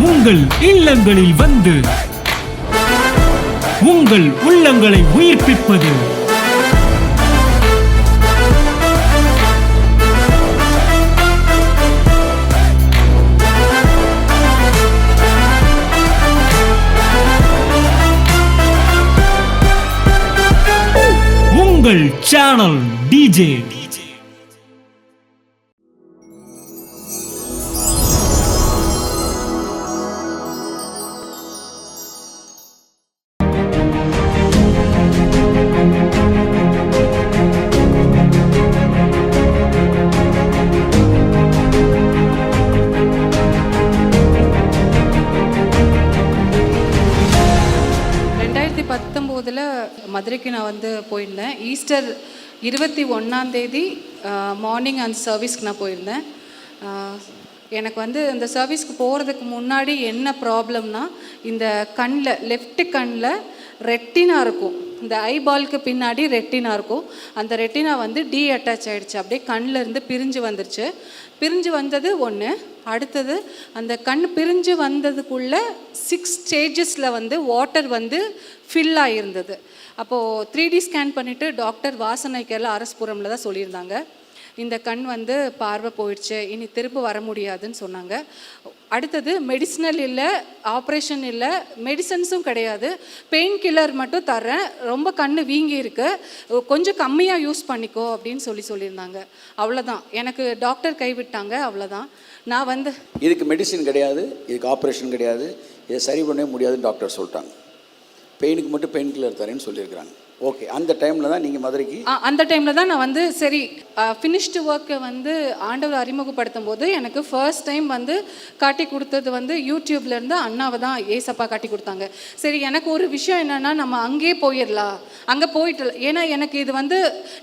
உங்கள் இல்லங்களில் வந்து உங்கள் உள்ளங்களை உயிர்ப்பிப்பது உங்கள் சேனல் டிஜே. 2019 மதுரைக்கு நான் வந்து போயிருந்தேன். ஈஸ்டர் 21ஆம் தேதி மார்னிங் அந்த சர்வீஸ்க்கு நான் போயிருந்தேன். எனக்கு வந்து இந்த சர்வீஸ்க்கு போகிறதுக்கு முன்னாடி என்ன ப்ராப்ளம்னா, இந்த கண்ணில் லெஃப்ட் கண்ணில் ரெட்டினா இருக்கும். இந்த ஐபால்க்கு பின்னாடி ரெட்டினா இருக்கும். அந்த ரெட்டினா வந்து அட்டாச் ஆகிடுச்சு. அப்படியே கண்ணில் இருந்து பிரிஞ்சு வந்துருச்சு. பிரிஞ்சு வந்தது ஒன்று. அடுத்தது அந்த கண் பிரிஞ்சு வந்ததுக்குள்ளே 6 ஸ்டேஜஸில் வந்து வாட்டர் வந்து ஃபில் ஆகியிருந்தது. அப்போது 3D ஸ்கேன் பண்ணிவிட்டு டாக்டர் வாசனைக்கெல்லாம் அரஸ்புரமில் தான் சொல்லியிருந்தாங்க, இந்த கண் வந்து பார்வை போயிடுச்சு, இனி திரும்ப வர முடியாதுன்னு சொன்னாங்க. அடுத்தது மெடிசினல் இல்லை, ஆப்ரேஷன் இல்லை, மெடிசன்ஸும் கிடையாது, பெயின் கில்லர் மட்டும் தர்றேன், ரொம்ப கண் வீங்கி இருக்கு, கொஞ்சம் கம்மியாக யூஸ் பண்ணிக்கோ அப்படின்னு சொல்லியிருந்தாங்க. அவ்வளோதான், எனக்கு டாக்டர் கைவிட்டாங்க. அவ்வளோதான். நான் வந்து இதுக்கு மெடிசின் கிடையாது, இதுக்கு ஆப்ரேஷன் கிடையாது, இதை சரி பண்ணவே முடியாதுன்னு டாக்டர் சொல்லிட்டாங்க. பெயினுக்கு மட்டும் பெயின் கில்லர் தரேன்னு சொல்லியிருக்கிறாங்க. ஓகே, அந்த டைமில் தான் நீங்கள் மதுரைக்கு அந்த டைமில் தான் நான் வந்து சரி ஃபினிஷ்டு ஒர்க்கை வந்து ஆண்டவர் அறிமுகப்படுத்தும் போது எனக்கு ஃபர்ஸ்ட் டைம் வந்து காட்டி கொடுத்தது வந்து யூடியூப்லேருந்து அண்ணாவை தான் ஏசப்பா காட்டி கொடுத்தாங்க. சரி, எனக்கு ஒரு விஷயம் என்னென்னா, நம்ம அங்கேயே போயிடலாம், அங்கே போயிட்டு, ஏன்னா எனக்கு இது வந்து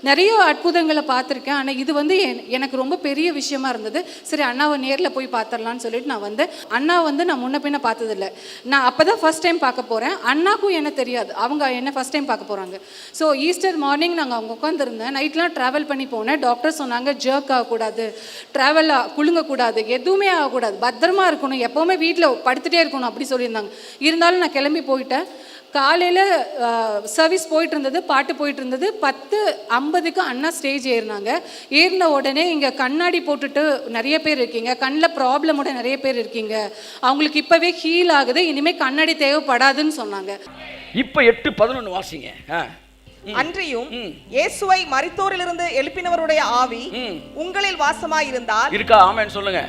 நிறைய அற்புதங்களை பார்த்துருக்கேன், ஆனால் இது வந்து எனக்கு ரொம்ப பெரிய விஷயமா இருந்தது. சரி, அண்ணாவை நேரில் போய் பார்த்துடலான்னு சொல்லிட்டு நான் வந்து அண்ணா வந்து நான் முன்ன பின்ன பார்த்ததில்லை. நான் அப்போ தான் ஃபஸ்ட் டைம் பார்க்க போகிறேன். அண்ணாக்கும் என்ன தெரியாது, அவங்க என்ன ஃபஸ்ட் டைம் பார்க்க போகிறாங்க. ஸோ ஈஸ்டர் மார்னிங் நாங்கள் அவங்க உட்காந்துருந்தேன். நைட்லாம் ட்ராவல் பண்ணி போனேன். டாக்டர் சொன்னாங்க ஜர்க் ஆகக்கூடாது, ட்ராவல் குலுங்கக்கூடாது, எதுவுமே ஆகக்கூடாது, பத்திரமா இருக்கணும், எப்போவுமே வீட்டில் படுத்துகிட்டே இருக்கணும் அப்படி சொல்லியிருந்தாங்க. இருந்தாலும் நான் கிளம்பி போயிட்டேன். காலையில் சர்வீஸ் போயிட்டு இருந்தது, பாட்டு போயிட்டு இருந்தது. 10:50க்கு அண்ணா ஸ்டேஜ் ஏறினாங்க. ஏறின உடனே இங்கே கண்ணாடி போட்டுட்டு நிறைய பேர் இருக்கீங்க, கண்ணில் ப்ராப்ளமோட நிறைய பேர் இருக்கீங்க, அவங்களுக்கு இப்போவே ஹீல் ஆகுது, இனிமேல் கண்ணாடி தேவைப்படாதுன்னு சொன்னாங்க. இப்போ 8:11 வாசிங்க. அன்றியும் இயேசுவை மரித்தோரிலிருந்து எழுப்பினவருடைய ஆவி உங்களில் வாசமாயிருந்தால் இருக்கா? ஆமென் சொல்லுங்க.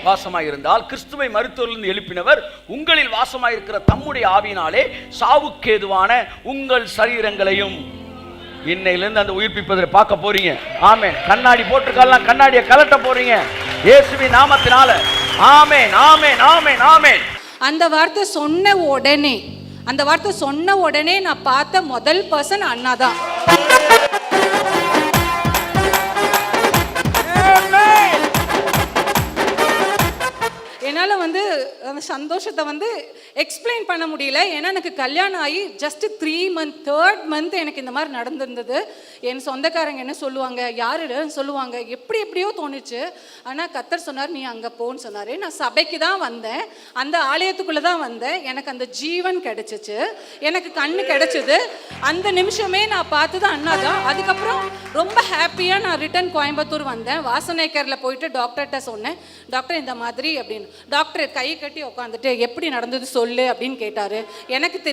வாசமாயிருந்தால், கிறிஸ்துவை மரித்தோரிலிருந்து எழுப்பினவர் உங்களில் வாசமாயிருக்கிற தம்முடைய ஆவியினாலே சாவுக்கேதுவான உங்கள் சரீரங்களையும் இன்னையிலிருந்து அந்த உயிர்ப்பிப்பதை பார்க்க போறீங்க. ஆமென். கண்ணாடி போட்டுக்கலாம், கண்ணாடியை கலட்ட போறீங்க இயேசுவின் நாமத்தினால. ஆமென், ஆமென், ஆமென், ஆமென். அந்த வார்த்தை சொன்ன உடனே நான் பார்த்த முதல் பர்சன் அண்ணா தான். என்னால் வந்து அந்த சந்தோஷத்தை வந்து எக்ஸ்பிளைன் பண்ண முடியல. ஏன்னா எனக்கு கல்யாணம் ஆகி ஜஸ்ட் 3 மந்த், 3rd மந்த் எனக்கு இந்த மாதிரி நடந்திருந்தது. என் சொந்தக்காரங்க என்ன சொல்லுவாங்க, யாருன்னு சொல்லுவாங்க, எப்படியோ தோணுச்சு. ஆனால் கர்த்தர் சொன்னார், நீ அங்கே போன்னு சொன்னார். நான் சபைக்கு தான் வந்தேன், அந்த ஆலயத்துக்குள்ளே தான் வந்தேன். எனக்கு அந்த ஜீவன் கிடைச்சிச்சு, எனக்கு கண்ணு கிடைச்சிது. அந்த நிமிஷமே நான் பார்த்தது அண்ணா தான். அதுக்கப்புறம் ரொம்ப ஹாப்பியாக நான் ரிட்டன் கோயம்புத்தூர் வந்தேன். வாசனைக்கரில் போயிட்டு டாக்டர்கிட்ட சொன்னேன், டாக்டர் இந்த மாதிரி அப்படின்னு. டாக்டர் கை கட்டி உட்காந்துட்டு எப்படி நடந்தது சொல்லு அப்படின்னு கேட்டார்.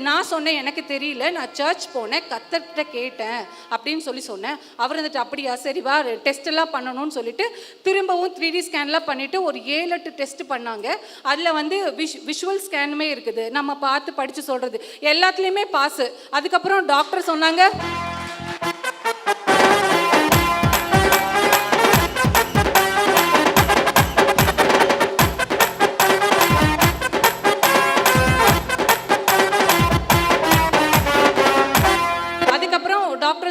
நான் சொன்னேன் எனக்கு தெரியல, நான் சர்ச் போனேன், கர்த்தர்கிட்ட கேட்டேன் அப்படின்னு சொன்னேன். அவர் வந்துட்டு அப்படியா, சரி வா டெஸ்ட் எல்லாம் பண்ணணும்னு சொல்லிட்டு திரும்பவும் 3D ஸ்கேன்லாம் பண்ணிட்டு ஒரு 7-8 டெஸ்ட் பண்ணாங்க. அதில் வந்து விஷுவல் ஸ்கேனுமே இருக்குது, நம்ம பார்த்து படித்து சொல்கிறது எல்லாத்துலேயுமே பாஸு. அதுக்கப்புறம் டாக்டர் சொன்னாங்க,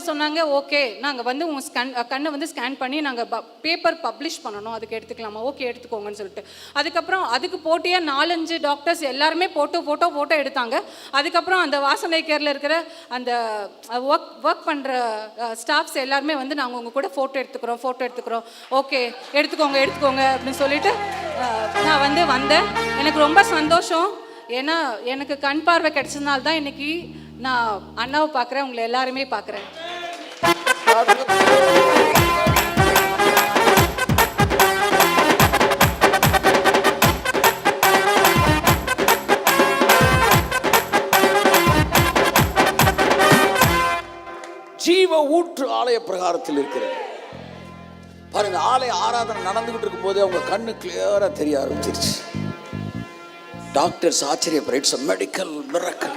சொன்னாங்க ஓகே, நாங்கள் வந்து உங்கள் கண்ணை வந்து ஸ்கேன் பண்ணி நாங்கள் பேப்பர் பப்ளிஷ் பண்ணணும், அதுக்கு எடுத்துக்கலாமா? ஓகே எடுத்துக்கோங்கன்னு சொல்லிட்டு அதுக்கப்புறம் அதுக்கு போட்டியாக 4-5 டாக்டர்ஸ் எல்லாருமே ஃபோட்டோ எடுத்தாங்க. அதுக்கப்புறம் அந்த வாசனை கேரில் இருக்கிற அந்த ஒர்க் பண்ணுற ஸ்டாஃப்ஸ் எல்லாருமே வந்து நாங்கள் உங்கள் கூட ஃபோட்டோ எடுத்துக்கிறோம், ஓகே எடுத்துக்கோங்க அப்படின்னு சொல்லிட்டு நான் வந்து வந்தேன். எனக்கு ரொம்ப சந்தோஷம். ஏன்னா எனக்கு கண் பார்வை கிடைச்சதுனால தான் இன்னைக்கு நான் அண்ணாவை பார்க்குறேன், உங்களை எல்லாருமே பார்க்குறேன். ஜீவ ஊற்று ஆலய பிரகாரத்தில் இருக்கிறது. பாருங்க, ஆலய ஆராதனை நடந்துகிட்டு இருக்கும் போது அவங்க கண்ணு கிளியரா தெரிய ஆரம்பிச்சிருச்சு. டாக்டர்ஸ் ஆச்சரியப்படுற, இட்ஸ் a medical miracle.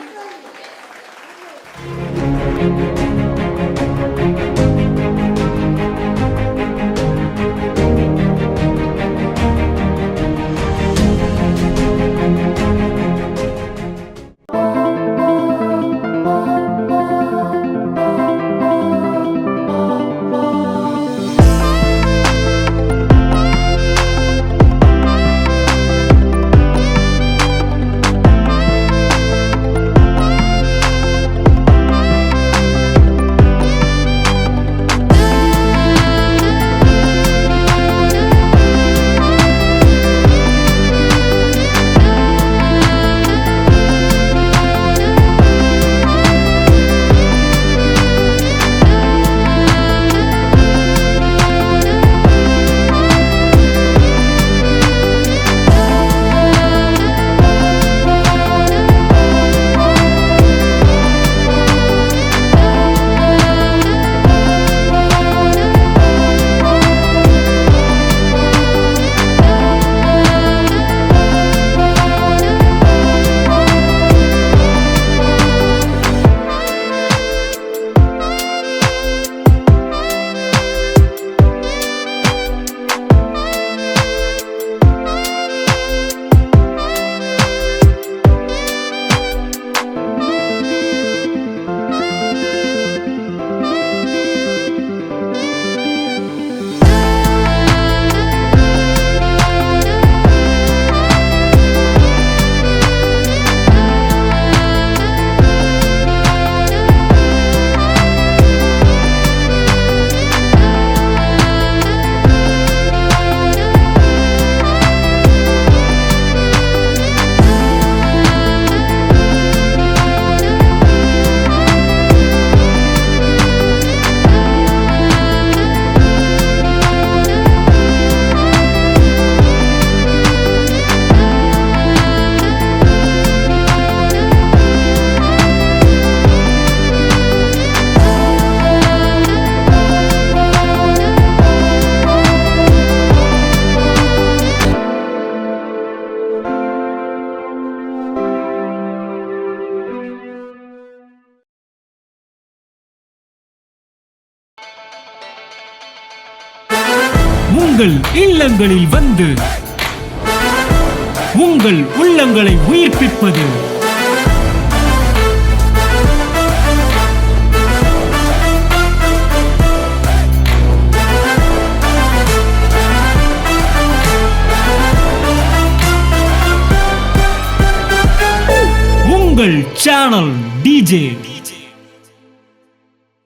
உங்கள் இல்லங்களில் வந்து உங்கள் உள்ளங்களை உயிர்ப்பிப்பது உங்கள் சேனல் டிஜே.